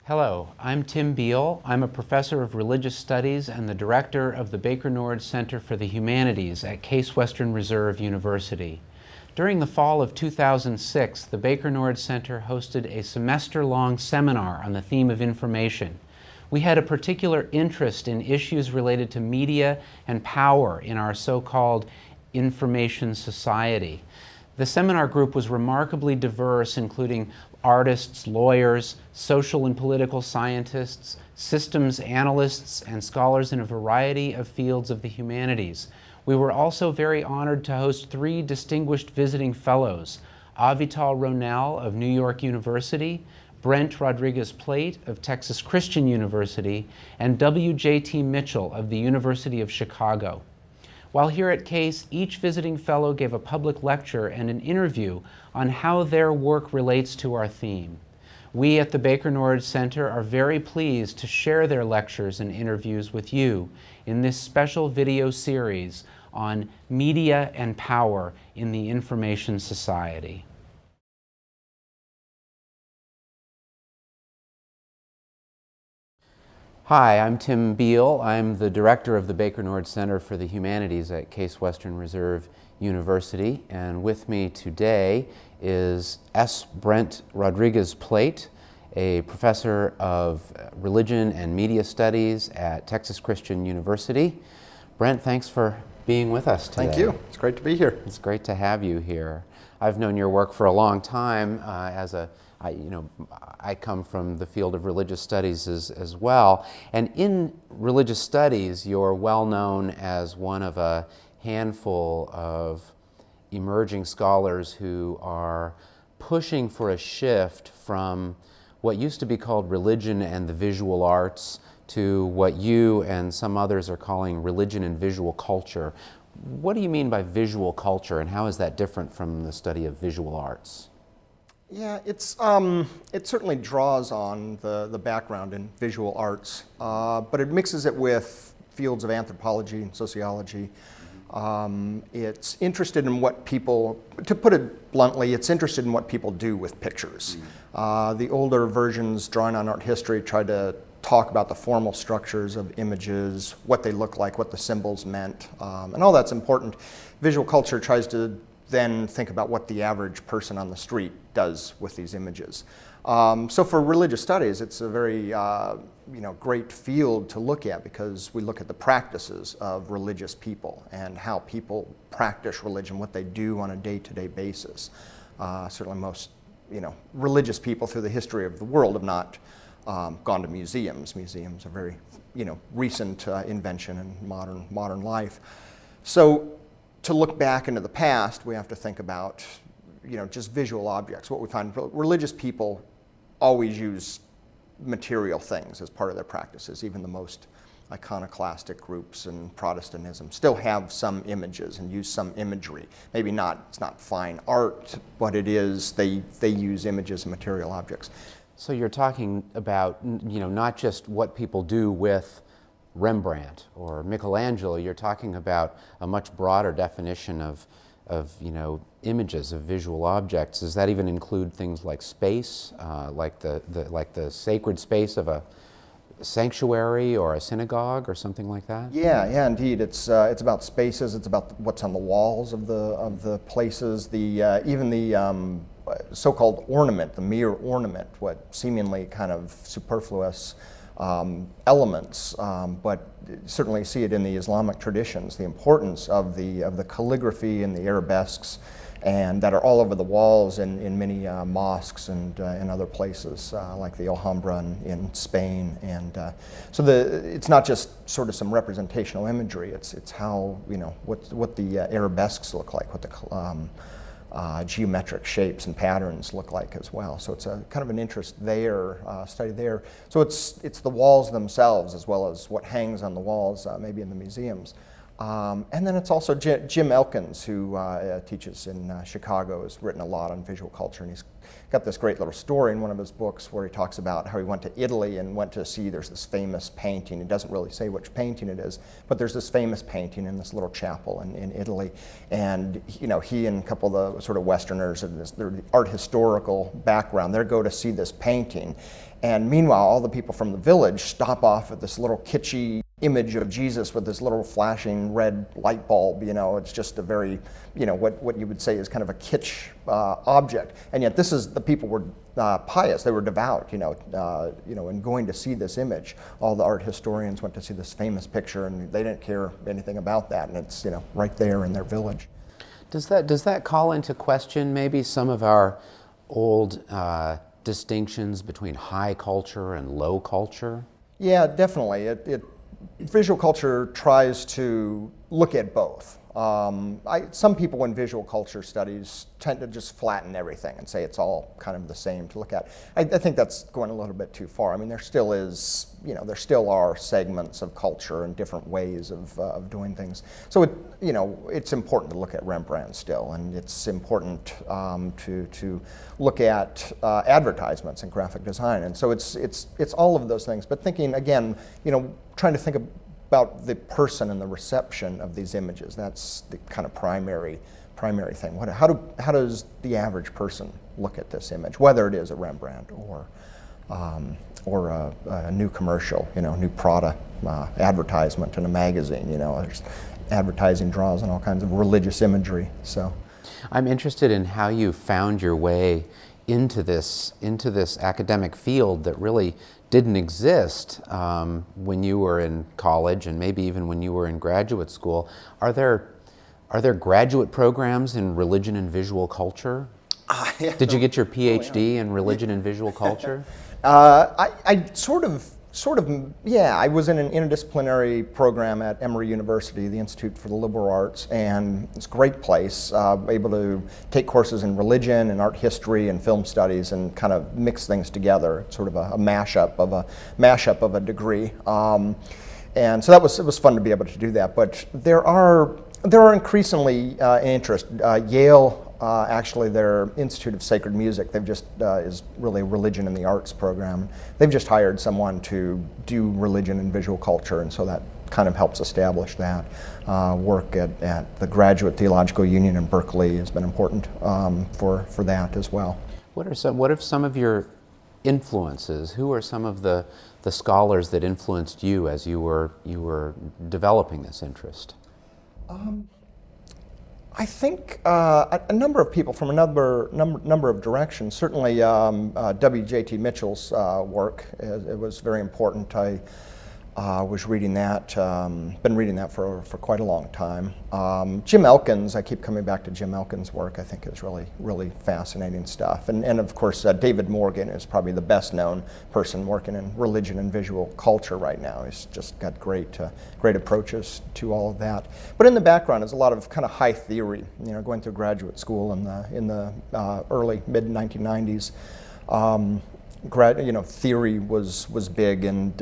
Hello, I'm Tim Beal. I'm a professor of religious studies and the director of the Baker-Nord Center for the Humanities at Case Western Reserve University. During the fall of 2006, the Baker-Nord Center hosted a semester-long seminar on the theme of information. We had a particular interest in issues related to media and power in our so-called information society. The seminar group was remarkably diverse, including artists, lawyers, social and political scientists, systems analysts, and scholars in a variety of fields of the humanities. We were also very honored to host 3 distinguished visiting fellows, Avital Ronell of New York University, Brent Rodriguez-Plate of Texas Christian University, and W.J.T. Mitchell of the University of Chicago. While here at Case, each visiting fellow gave a public lecture and an interview on how their work relates to our theme. We at the Baker-Nord Center are very pleased to share their lectures and interviews with you in this special video series on media and power in the information society. Hi, I'm Tim Beal. I'm the director of the Baker-Nord Center for the Humanities at Case Western Reserve University, and with me today is S. Brent Rodriguez-Plate, a professor of religion and media studies at Texas Christian University. Brent, thanks for being with us today. Thank you. It's great to be here. It's great to have you here. I've known your work for a long time I come from the field of religious studies as well, and in religious studies you're well known as one of a handful of emerging scholars who are pushing for a shift from what used to be called religion and the visual arts to what you and some others are calling religion and visual culture. What do you mean by visual culture, and how is that different from the study of visual arts? Yeah, it certainly draws on the background in visual arts, but it mixes it with fields of anthropology and sociology. It's interested in what people, to put it bluntly, it's interested in what people do with pictures. The older versions, drawing on art history, tried to talk about the formal structures of images, what they look like, what the symbols meant, and all that's important. Visual culture tries to then think about what the average person on the street does with these images. So for religious studies, it's a very great field to look at, because we look at the practices of religious people and how people practice religion, what they do on a day-to-day basis. Certainly most religious people through the history of the world have not gone to museums. Museums are very recent invention in modern life. So to look back into the past, we have to think about just visual objects. What we find, religious people always use material things as part of their practices. Even the most iconoclastic groups in Protestantism still have some images and use some imagery. Maybe not, it's not fine art, but it is, they use images and material objects. So you're talking about, not just what people do with Rembrandt or Michelangelo, you're talking about a much broader definition of images, of visual objects. Does that even include things like space, like the sacred space of a sanctuary or a synagogue or something like that? Yeah, indeed. It's about spaces. It's about what's on the walls of the places. Even the so-called ornament, the mere ornament, what seemingly kind of superfluous elements, but certainly see it in the Islamic traditions, the importance of the calligraphy and the arabesques, and that are all over the walls in many mosques and in other places, like the Alhambra in Spain. And so it's not just sort of some representational imagery, it's how, what the arabesques look like, what the geometric shapes and patterns look like as well. So it's a kind of an interest there, study there. So it's the walls themselves as well as what hangs on the walls, maybe in the museums. And then it's also Jim Elkins, who teaches in Chicago, has written a lot on visual culture, and he's got this great little story in one of his books where he talks about how he went to Italy and went to see, there's this famous painting. He doesn't really say which painting it is, but there's this famous painting in this little chapel in Italy. And he and a couple of the sort of Westerners and their art historical background, they go to see this painting. And meanwhile, all the people from the village stop off at this little kitschy image of Jesus with this little flashing red light bulb. It's just a very, what you would say is kind of a kitsch object. And yet the people were pious, they were devout, in going to see this image. All the art historians went to see this famous picture, and they didn't care anything about that, and it's, right there in their village. Does that call into question maybe some of our old distinctions between high culture and low culture? Yeah, definitely. Visual culture tries to look at both. Some people in visual culture studies tend to just flatten everything and say it's all kind of the same to look at. I think that's going a little bit too far. I mean, there still are segments of culture and different ways of doing things. So it's important to look at Rembrandt still, and it's important to look at advertisements and graphic design. And so it's all of those things. But thinking again, trying to think about the person and the reception of these images. That's the kind of primary thing. How does the average person look at this image, whether it is a Rembrandt or a new commercial, new Prada advertisement in a magazine. There's advertising draws on all kinds of religious imagery. So, I'm interested in how you found your way into this academic field that really didn't exist when you were in college, and maybe even when you were in graduate school. Are there graduate programs in religion and visual culture? Yeah. Did you get your PhD in religion and visual culture? I sort of, yeah. I was in an interdisciplinary program at Emory University, the Institute for the Liberal Arts, and it's a great place, able to take courses in religion and art history and film studies and kind of mix things together, sort of a mashup of a degree. And so it was fun to be able to do that. But there are increasingly interest. Yale. Actually, their Institute of Sacred Music, they've just is really a religion in the arts program. They've just hired someone to do religion and visual culture, and so that kind of helps establish that. Work at the Graduate Theological Union in Berkeley has been important for that as well. What are some of your influences? Who are some of the scholars that influenced you as you were developing this interest? I think a number of people from a number of directions. Certainly, W.J.T. Mitchell's work it was very important. I was reading that, been reading that for quite a long time. Jim Elkins, I keep coming back to Jim Elkins' work. I think is really fascinating stuff. And of course, David Morgan is probably the best known person working in religion and visual culture right now. He's just got great approaches to all of that. But in the background is a lot of kind of high theory. Going through graduate school in the early mid 1990s. Theory was big, and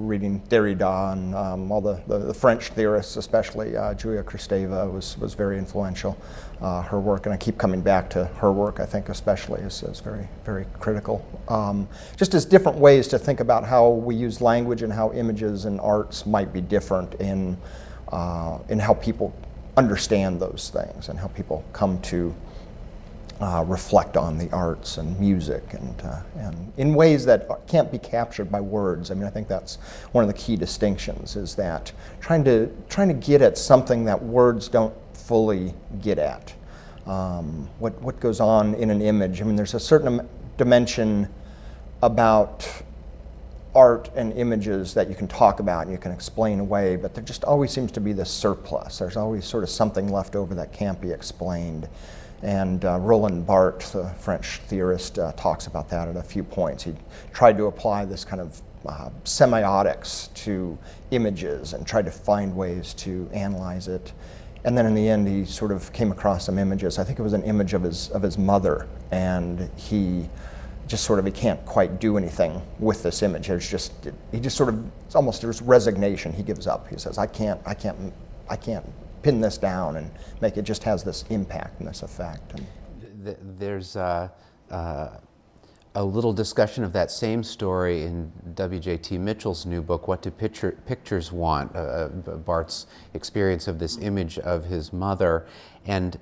reading Derrida and all the French theorists, especially Julia Kristeva, was very influential. Her work, and I keep coming back to her work. I think especially is very, very critical. Just as different ways to think about how we use language and how images and arts might be different in how people understand those things and how people come to reflect on the arts and music and in ways that can't be captured by words. I mean, I think that's one of the key distinctions, is that trying to get at something that words don't fully get at. What goes on in an image. I mean, there's a certain dimension about art and images that you can talk about and you can explain away, but there just always seems to be this surplus. There's always sort of something left over that can't be explained. And Roland Barthes, the French theorist, talks about that at a few points. He tried to apply this kind of semiotics to images and tried to find ways to analyze it. And then in the end, he sort of came across some images. I think it was an image of his mother, and he can't quite do anything with this image. It's almost there's resignation. He gives up. He says, I can't pin this down and make it just has this impact and this effect. And there's a little discussion of that same story in W.J.T. Mitchell's new book, What Do Pictures Want? Bart's experience of this image of his mother. And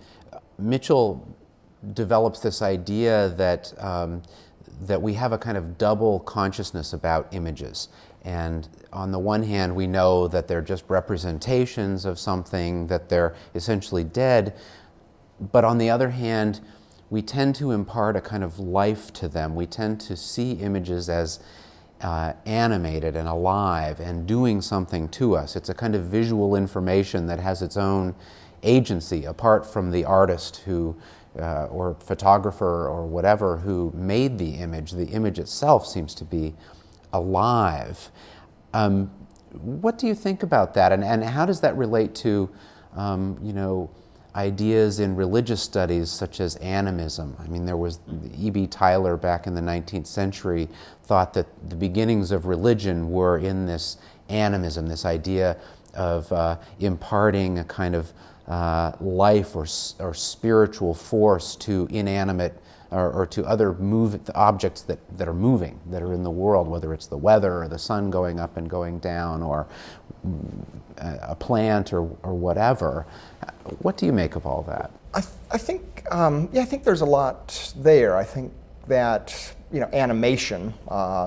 Mitchell develops this idea that, that we have a kind of double consciousness about images. And on the one hand, we know that they're just representations of something, that they're essentially dead. But on the other hand, we tend to impart a kind of life to them. We tend to see images as animated and alive and doing something to us. It's a kind of visual information that has its own agency apart from the artist who, or photographer or whatever who made the image. The image itself seems to be alive. What do you think about that, and how does that relate to, ideas in religious studies such as animism? I mean, there was E.B. Tyler back in the 19th century thought that the beginnings of religion were in this animism, this idea of imparting a kind of life or spiritual force to inanimate or to other objects that are moving, that are in the world, whether it's the weather or the sun going up and going down or a plant or whatever. What do you make of all that? I think there's a lot there. I think that animation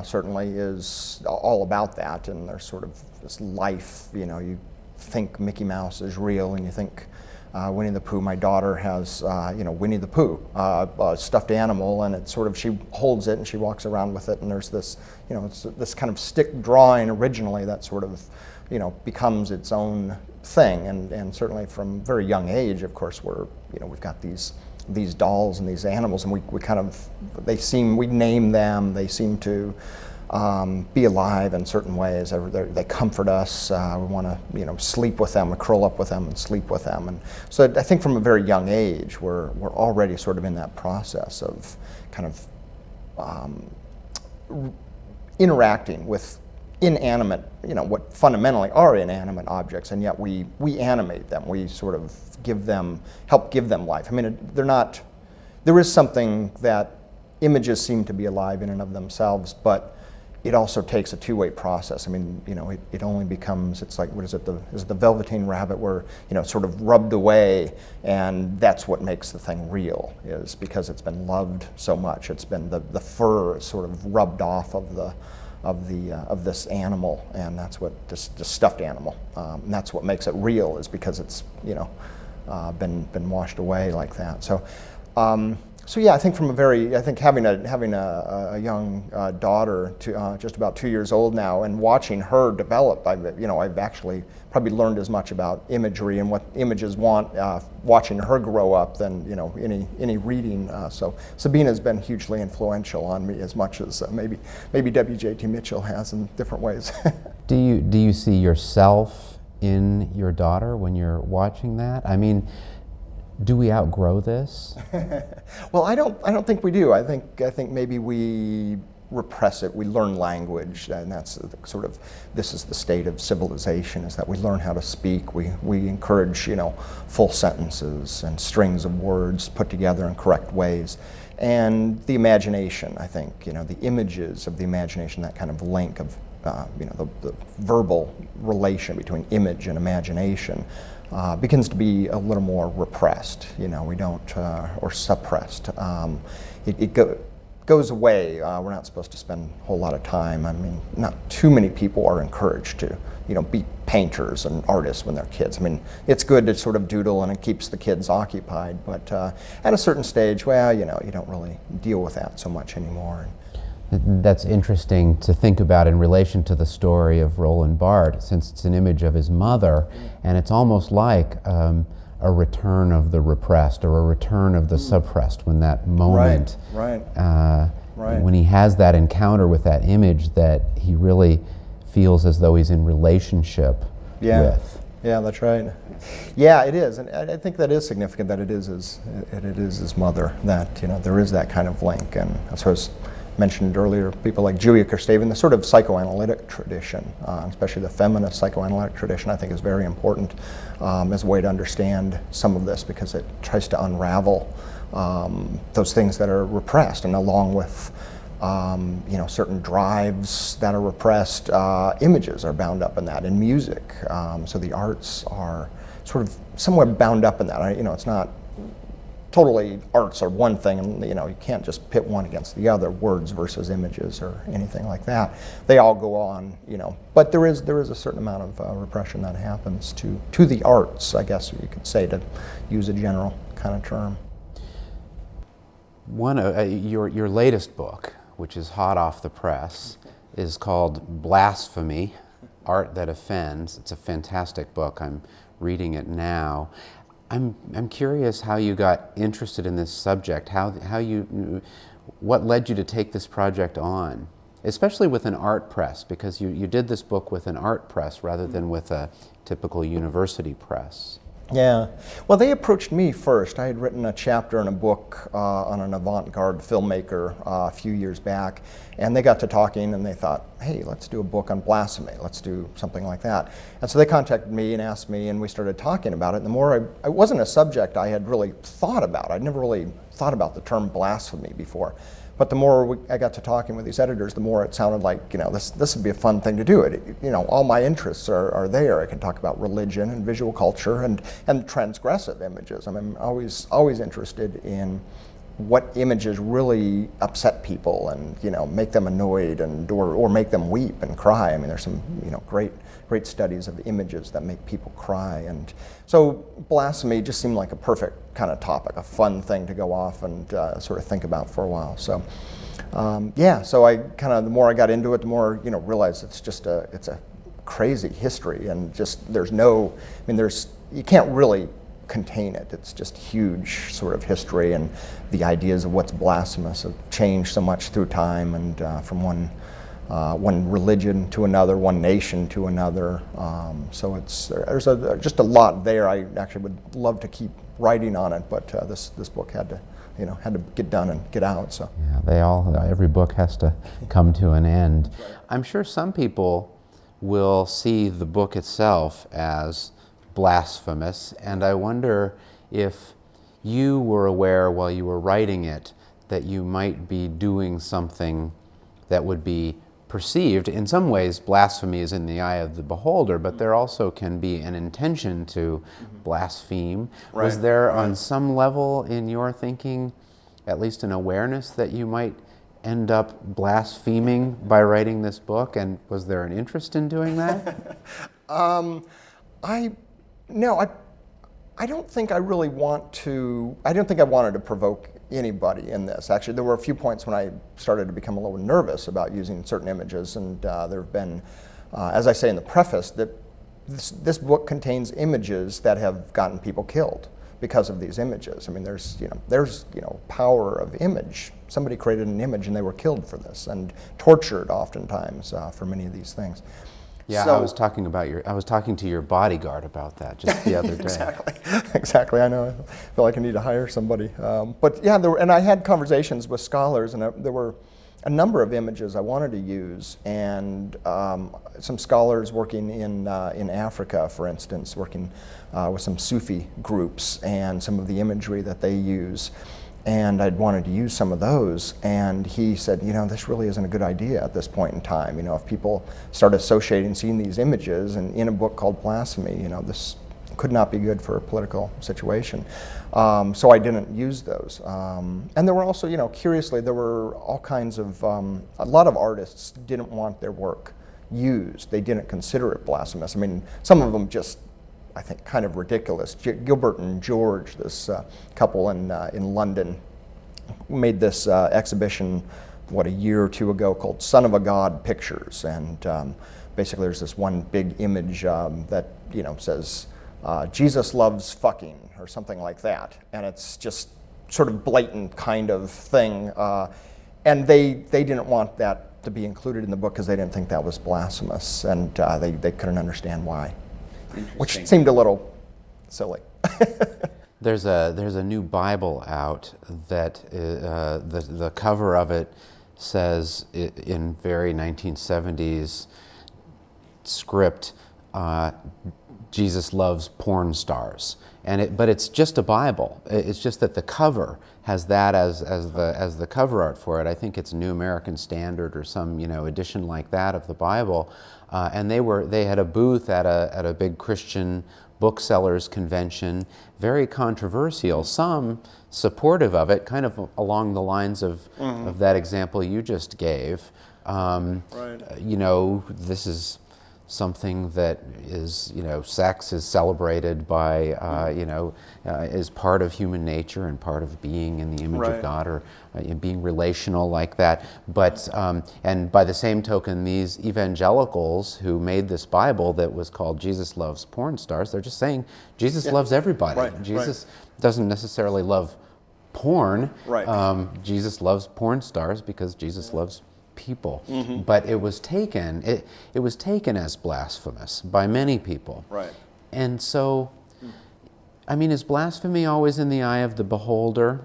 certainly is all about that, and there's sort of this life. You think Mickey Mouse is real, and you think Winnie the Pooh. My daughter has Winnie the Pooh, a stuffed animal, and it's sort of, she holds it and she walks around with it, and there's this it's this kind of stick drawing originally that sort of becomes its own thing, and certainly from very young age, of course, we've got these dolls and these animals, and we name them. They seem to be alive in certain ways. They comfort us. We want to sleep with them, curl up with them and sleep with them. And so I think from a very young age, we're already sort of in that process of kind of interacting with inanimate, what fundamentally are inanimate objects, and yet we animate them. We sort of help give them life. I mean, there is something that images seem to be alive in and of themselves, but it also takes a two-way process. I mean, it only becomes, it's like, is it the Velveteen Rabbit, where, it's sort of rubbed away, and that's what makes the thing real, is because it's been loved so much. It's been, the fur is sort of rubbed off of this animal, and that's what, this stuffed animal, and that's what makes it real, is because it's, been washed away like that. So yeah, I think having a young daughter, just about 2 years old now, and watching her develop, I've actually probably learned as much about imagery and what images want, watching her grow up, than any reading. So Sabina's been hugely influential on me, as much as maybe W.J.T. Mitchell has in different ways. Do you see yourself in your daughter when you're watching that? I mean, do we outgrow this? Well, I don't think we do. I think maybe we repress it. We learn language, and that's this is the state of civilization, is that we learn how to speak. We encourage full sentences and strings of words put together in correct ways. And the imagination, I think, the images of the imagination, that kind of link of the verbal relation between image and imagination, begins to be a little more repressed. We don't, or suppressed. It goes away. We're not supposed to spend a whole lot of time. I mean, not too many people are encouraged to, be painters and artists when they're kids. I mean, it's good to sort of doodle, and it keeps the kids occupied, but at a certain stage, well, you don't really deal with that so much anymore. That's interesting to think about in relation to the story of Roland Barthes, since it's an image of his mother, and it's almost like a return of the repressed, or a return of the suppressed, when that moment, right. When he has that encounter with that image, that he really feels as though he's in relationship with. Yeah, that's right. Yeah, it is, and I think that is significant, that it is his mother, that there is that kind of link, and I suppose mentioned earlier, people like Julia Kristeva, the sort of psychoanalytic tradition, especially the feminist psychoanalytic tradition, I think is very important as a way to understand some of this, because it tries to unravel those things that are repressed, and along with certain drives that are repressed, images are bound up in that, in music. So the arts are sort of somewhat bound up in that. It's not totally arts are one thing, and you can't just pit one against the other, words versus images or anything like that. They all go on, but there is a certain amount of repression that happens to the arts, I guess you could say, to use a general kind of term. One of your latest book, which is hot off the press, is called Blasphemy, Art That Offends. It's a fantastic book. I'm reading it now. I'm curious how you got interested in this subject, what led you to take this project on, especially with an art press, because you did this book with an art press rather than with a typical university press. Yeah, well, they approached me first. I had written a chapter in a book on an avant-garde filmmaker a few years back, and they got to talking and they thought, hey, let's do a book on blasphemy, let's do something like that. And so they contacted me and asked me, and we started talking about it. And the more it wasn't a subject I had really thought about. I'd never really thought about the term blasphemy before. But the more I got to talking with these editors, the more it sounded like, this would be a fun thing to do. All my interests are there. I can talk about religion and visual culture and transgressive images. I'm always interested in what images really upset people and make them annoyed or make them weep and cry. There's some great studies of images that make people cry, and so blasphemy just seemed like a perfect kind of topic, a fun thing to go off and sort of think about for a while. So so I the more I got into it, the more realized it's a crazy history, and just you can't really contain it. It's just huge sort of history, and the ideas of what's blasphemous have changed so much through time, and from one religion to another, one nation to another. So there's just a lot there. I actually would love to keep writing on it, but this book had to get done and get out. So yeah, every book has to come to an end. I'm sure some people will see the book itself as blasphemous, and I wonder if you were aware while you were writing it that you might be doing something that would be perceived. In some ways, blasphemy is in the eye of the beholder, but there also can be an intention to blaspheme. Right. Was there, on some level in your thinking, at least an awareness that you might end up blaspheming by writing this book, and was there an interest in doing that? I don't think I really want to. I don't think I wanted to provoke anybody in this. Actually, there were a few points when I started to become a little nervous about using certain images, and there have been, as I say in the preface, that this book contains images that have gotten people killed because of these images. There's power of image. Somebody created an image and they were killed for this, and tortured oftentimes for many of these things. Yeah, so, I was talking to your bodyguard about that just the other day. Exactly. I know. I feel like I need to hire somebody. But yeah, and I had conversations with scholars, and there were a number of images I wanted to use, and some scholars working in Africa, for instance, working with some Sufi groups and some of the imagery that they use. And I'd wanted to use some of those, and he said, this really isn't a good idea at this point in time. If people start associating, seeing these images, and in a book called Blasphemy, this could not be good for a political situation. So I didn't use those. And there were also, curiously, there were all kinds of, a lot of artists didn't want their work used. They didn't consider it blasphemous. Some of them just, I think, kind of ridiculous. Gilbert and George, this couple in London, made this exhibition, a year or two ago, called Son of a God Pictures. And basically there's this one big image that, says, Jesus loves fucking, or something like that. And it's just sort of blatant kind of thing. And they didn't want that to be included in the book because they didn't think that was blasphemous. And they couldn't understand why. Which seemed a little silly. There's a new Bible out that the cover of it says in very 1970s script, Jesus loves porn stars, but it's just a Bible. It's just that the cover has that as the cover art for it. I think it's New American Standard or some edition like that of the Bible, and they had a booth at a big Christian booksellers convention, very controversial. Some supportive of it, kind of along the lines of that example you just gave. Right. This is something that is, sex is celebrated by, is part of human nature and part of being in the image of God, or being relational like that. But, and by the same token, these evangelicals who made this Bible that was called Jesus Loves Porn Stars, they're just saying Jesus loves everybody. Right, Jesus doesn't necessarily love porn. Right. Jesus loves porn stars because Jesus loves people. Mm-hmm. But it was taken as blasphemous by many people. Right. And so, is blasphemy always in the eye of the beholder?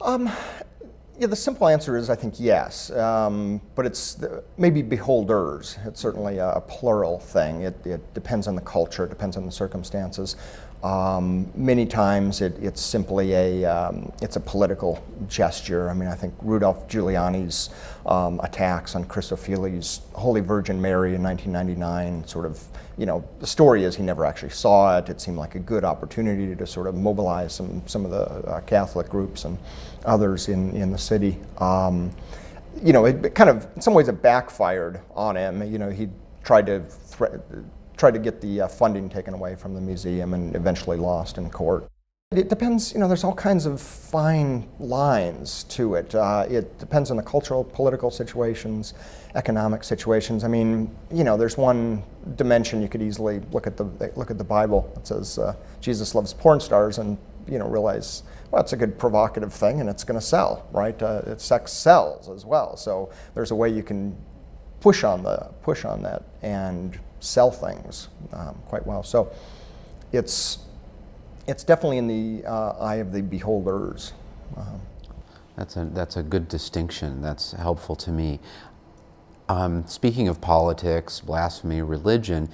Yeah, the simple answer is I think yes, but it's maybe beholders. It's certainly a plural thing. It depends on the culture, it depends on the circumstances. Many times it's simply it's a political gesture. I think Rudolph Giuliani's attacks on Christophili's Holy Virgin Mary in 1999 sort of, the story is he never actually saw it. It seemed like a good opportunity to sort of mobilize some of the Catholic groups and others in the city. It kind of, in some ways, it backfired on him. He tried to get the funding taken away from the museum and eventually lost in court. It depends, there's all kinds of fine lines to it. It depends on the cultural, political situations, economic situations. There's one dimension you could easily look at the Bible that says Jesus loves porn stars and realize, well, it's a good provocative thing and it's going to sell, right? Sex sells as well. So there's a way you can push on that and sell things quite well. So it's definitely in the eye of the beholders. That's a good distinction. That's helpful to me. Speaking of politics, blasphemy, religion,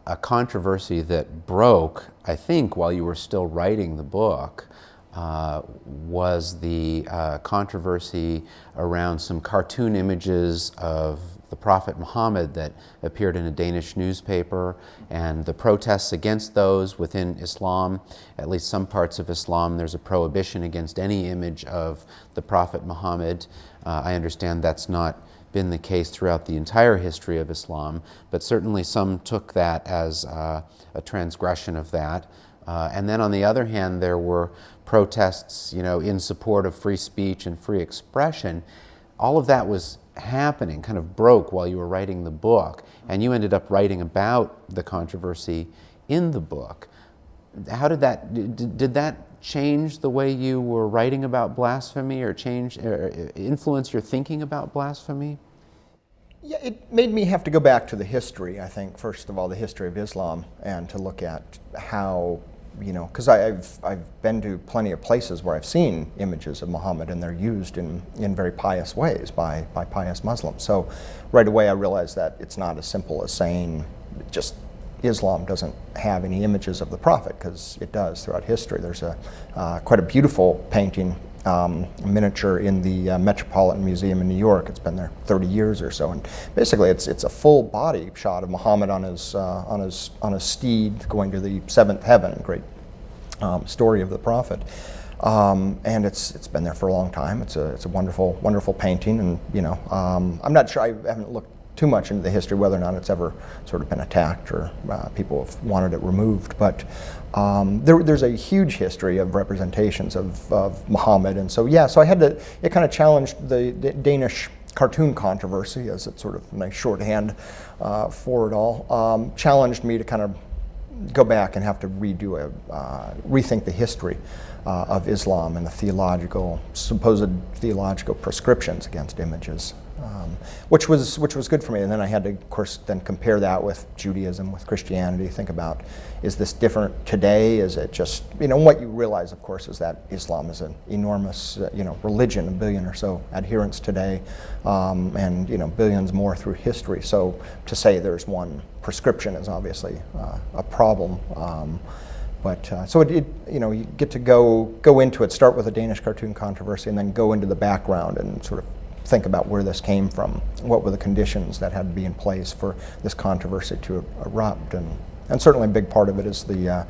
a controversy that broke, I think, while you were still writing the book, was the controversy around some cartoon images of the Prophet Muhammad that appeared in a Danish newspaper, and the protests against those within Islam. At least some parts of Islam, there's a prohibition against any image of the Prophet Muhammad. I understand that's not been the case throughout the entire history of Islam, but certainly some took that as a transgression of that. And then on the other hand, there were protests, in support of free speech and free expression. All of that was happening, kind of broke while you were writing the book, and you ended up writing about the controversy in the book. How did that change the way you were writing about blasphemy, or influence your thinking about blasphemy? Yeah, it made me have to go back to the history, I think, first of all, the history of Islam, and to look at how, because I've been to plenty of places where I've seen images of Muhammad, and they're used in very pious ways by pious Muslims. So right away I realized that it's not as simple as saying just Islam doesn't have any images of the Prophet, because it does throughout history. There's quite a beautiful painting, miniature in the Metropolitan Museum in New York. It's been there 30 years or so, and basically it's a full body shot of Muhammad on his steed going to the seventh heaven. Great story of the Prophet, and it's been there for a long time. It's a wonderful painting, and I'm not sure, I haven't looked too much into the history whether or not it's ever sort of been attacked or people have wanted it removed, but there's a huge history of representations of Muhammad, and so I had to, it kind of challenged the Danish cartoon controversy, as it's sort of a nice shorthand for it all, challenged me to kind of go back and have to rethink the history of Islam and the supposed theological prescriptions against images. which was good for me. And then I had to, of course, then compare that with Judaism, with Christianity. Think about, is this different today? Is it just, what you realize, of course, is that Islam is an enormous, religion, 1 billion or so adherents today, and billions more through history. So to say there's one prescription is obviously a problem. So you get to go into it, start with the Danish cartoon controversy, and then go into the background and sort of think about where this came from. What were the conditions that had to be in place for this controversy to erupt? And certainly a big part of it is the,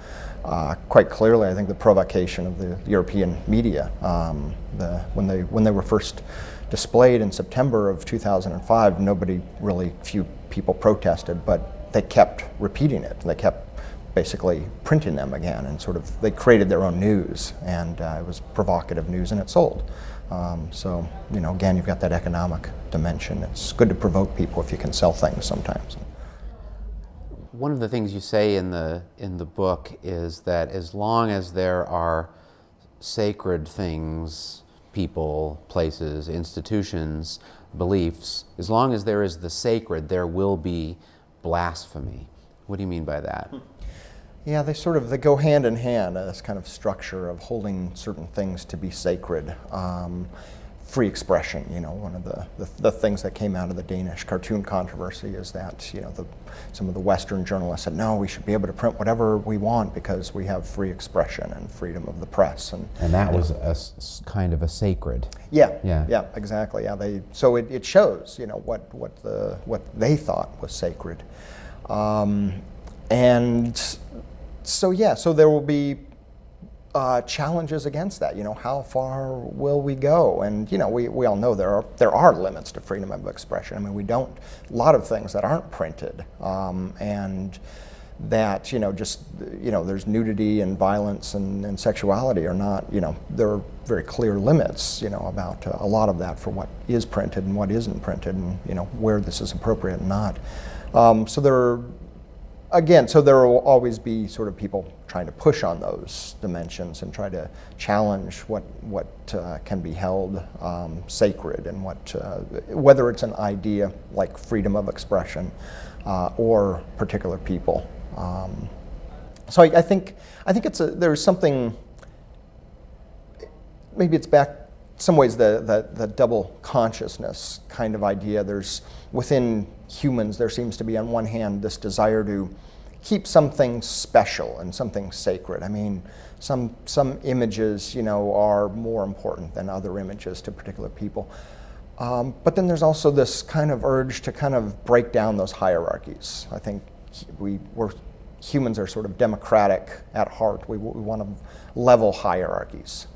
quite clearly, I think, the provocation of the European media. When they were first displayed in September of 2005, few people protested, but they kept repeating it. They kept basically printing them again, and they created their own news, and it was provocative news, and it sold. So again, you've got that economic dimension. It's good to provoke people if you can sell things sometimes. One of the things you say in the book is that as long as there are sacred things, people, places, institutions, beliefs, as long as there is the sacred, there will be blasphemy. What do you mean by that? Yeah, they go hand in hand, this kind of structure of holding certain things to be sacred. Free expression, one of the things that came out of the Danish cartoon controversy is that, some of the Western journalists said, no, we should be able to print whatever we want because we have free expression and freedom of the press. And that was kind of a sacred. Yeah, exactly. Yeah, so it shows, what they thought was sacred. So there will be challenges against that. How far will we go? And we all know there are limits to freedom of expression. I mean, a lot of things that aren't printed, and that there's nudity and violence and sexuality are not. There are very clear limits. About a lot of that for what is printed and what isn't printed, and where this is appropriate and not. So there will always be sort of people trying to push on those dimensions and try to challenge what can be held sacred, and whether it's an idea like freedom of expression or particular people. So I think there's something. Maybe it's back some ways the double consciousness kind of idea. There's within humans, there seems to be on one hand this desire to keep something special and something sacred. I mean, some images, are more important than other images to particular people. But then there's also this kind of urge to kind of break down those hierarchies. I think humans are sort of democratic at heart. We want to level hierarchies.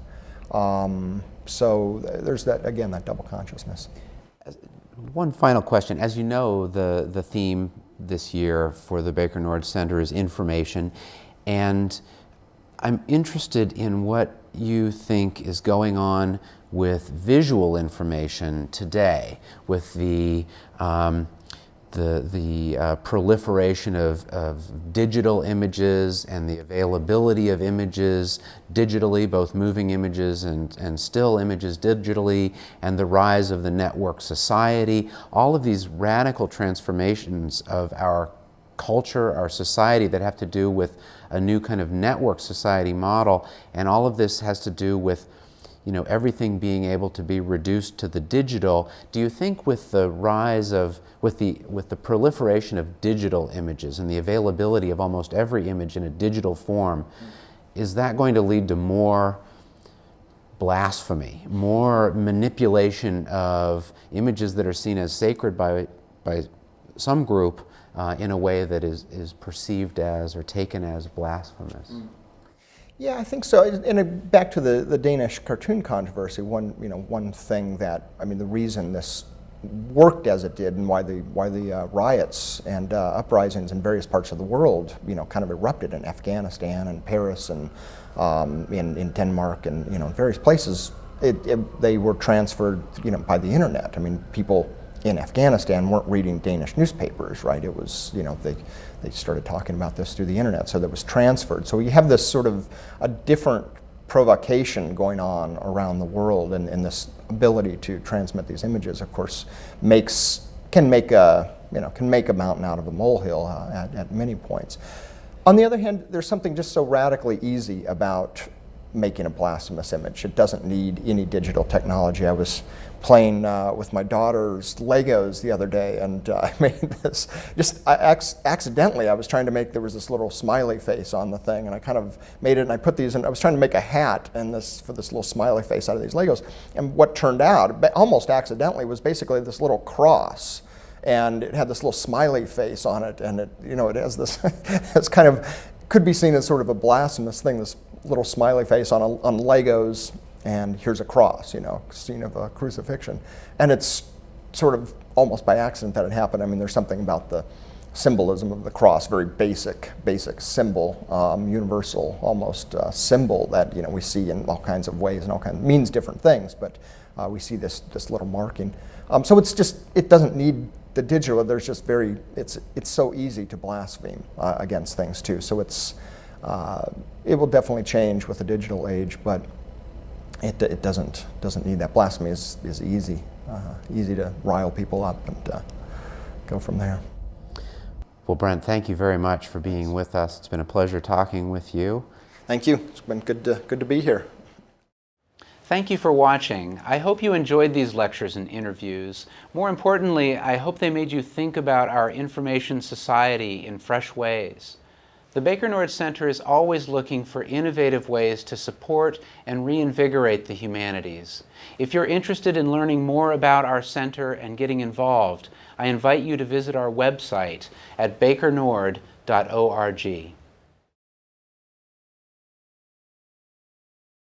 So there's that double consciousness. One final question. As you know, the theme this year for the Baker Nord Center is information, and I'm interested in what you think is going on with visual information today, with the proliferation of digital images and the availability of images digitally, both moving images and still images digitally, and the rise of the network society, all of these radical transformations of our culture, our society, that have to do with a new kind of network society model, and all of this has to do with everything being able to be reduced to the digital. Do you think with the rise of, with the proliferation of digital images and the availability of almost every image in a digital form, is that going to lead to more blasphemy, more manipulation of images that are seen as sacred by some group in a way that is perceived as or taken as blasphemous? Yeah, I think so. And back to the Danish cartoon controversy, one thing that, the reason this worked as it did, and why the riots and uprisings in various parts of the world, kind of erupted in Afghanistan and Paris and in Denmark and in various places, they were transferred, by the internet. People in Afghanistan weren't reading Danish newspapers, right? It was, they started talking about this through the internet, so that was transferred. So you have this sort of a different provocation going on around the world, and this ability to transmit these images, of course, can make a mountain out of a molehill at many points. On the other hand, there's something just so radically easy about making a blasphemous image. It doesn't need any digital technology. I was playing with my daughter's Legos the other day, and I made this, accidentally, I was trying to make, there was this little smiley face on the thing, and I kind of made it, and I put these in, I was trying to make a hat for this little smiley face out of these Legos, and what turned out, almost accidentally, was basically this little cross, and it had this little smiley face on it, and it has this, it's kind of, could be seen as sort of a blasphemous thing, this little smiley face on Legos, and here's a cross, scene of a crucifixion. And it's sort of almost by accident that it happened. I mean, there's something about the symbolism of the cross, very basic symbol, universal almost symbol that we see in all kinds of ways and all kinds, means different things, but we see this little marking. So it doesn't need the digital. There's just it's so easy to blaspheme against things too. So it will definitely change with the digital age, but it doesn't need that. Blasphemy is easy to rile people up and go from there. Well, Brent, thank you very much for being with us. It's been a pleasure talking with you. Thank you. It's been good to be here. Thank you for watching. I hope you enjoyed these lectures and interviews. More importantly, I hope they made you think about our information society in fresh ways. The Baker-Nord Center is always looking for innovative ways to support and reinvigorate the humanities. If you're interested in learning more about our center and getting involved, I invite you to visit our website at bakernord.org.